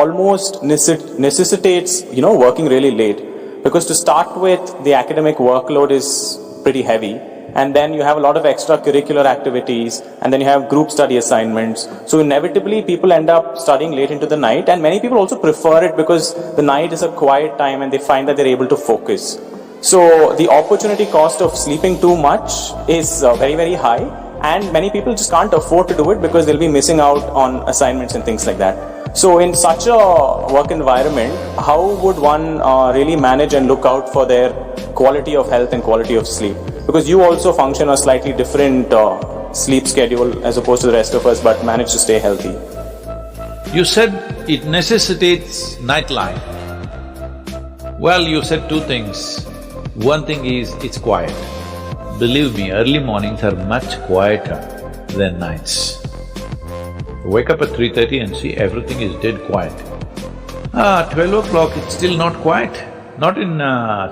almost necessitates, working really late. Because to start with, the academic workload is pretty heavy. And then you have a lot of extracurricular activities, and then you have group study assignments. So inevitably, people end up studying late into the night, and many people also prefer it because the night is a quiet time and they find that they're able to focus. So the opportunity cost of sleeping too much is very, very high, and many people just can't afford to do it because they'll be missing out on assignments and things like that. So in such a work environment, how would one really manage and look out for their quality of health and quality of sleep? Because you also function a slightly different sleep schedule as opposed to the rest of us, but manage to stay healthy. You said it necessitates nightlife. Well, you said two things. One thing is, it's quiet. Believe me, early mornings are much quieter than nights. Wake up at 3:30 and see everything is dead quiet. 12 o'clock, it's still not quiet. Not in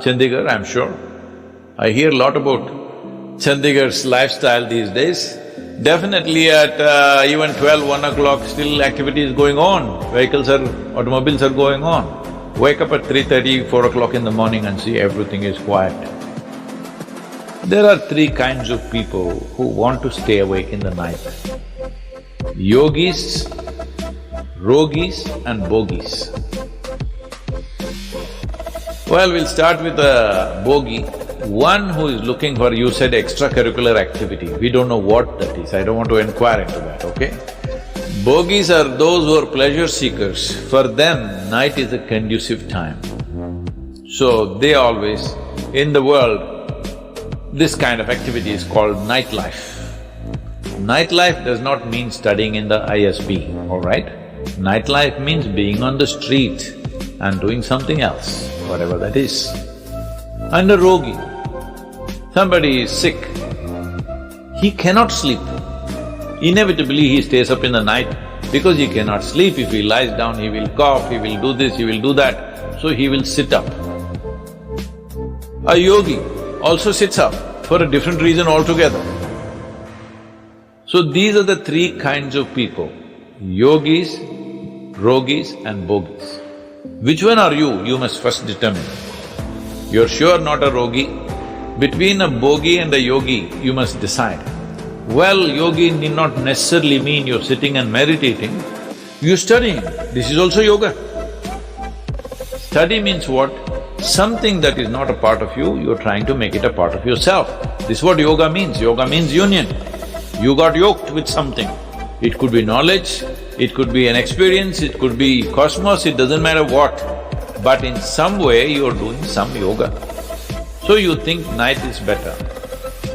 Chandigarh, I'm sure. I hear a lot about Chandigarh's lifestyle these days. Definitely at even 12, 1 o'clock, still activity is going on. Automobiles are going on. Wake up at 3:30, 4 o'clock in the morning and see everything is quiet. There are three kinds of people who want to stay awake in the night: yogis, rogis and bogis. Well, we'll start with a bogi. One who is looking for, you said, extracurricular activity. We don't know what that is, I don't want to inquire into that, okay? Bogies are those who are pleasure seekers. For them, night is a conducive time. So they always… in the world, this kind of activity is called nightlife. Nightlife does not mean studying in the ISB, all right? Nightlife means being on the street and doing something else, whatever that is. And a rogi, somebody is sick, he cannot sleep. Inevitably, he stays up in the night because he cannot sleep. If he lies down, he will cough, he will do this, he will do that, so he will sit up. A yogi also sits up for a different reason altogether. So these are the three kinds of people: yogis, rogis and bogis. Which one are you? You must first determine. You're sure not a rogi? Between a bogi and a yogi, you must decide. Well, yogi need not necessarily mean you're sitting and meditating, you're studying. This is also yoga. Study means what? Something that is not a part of you, you're trying to make it a part of yourself. This is what yoga means. Yoga means union. You got yoked with something. It could be knowledge, it could be an experience, it could be cosmos, it doesn't matter what. But in some way, you're doing some yoga. So you think night is better.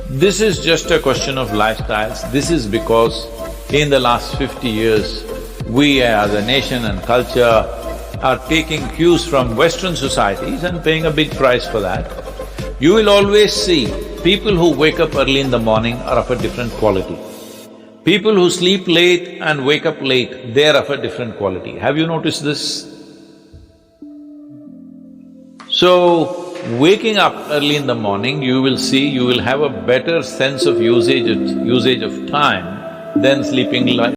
This is just a question of lifestyles. This is because in the last 50 years, we as a nation and culture are taking cues from Western societies and paying a big price for that. You will always see people who wake up early in the morning are of a different quality. People who sleep late and wake up late, they are of a different quality. Have you noticed this? So, waking up early in the morning, you will see, you will have a better sense of usage of time than sleeping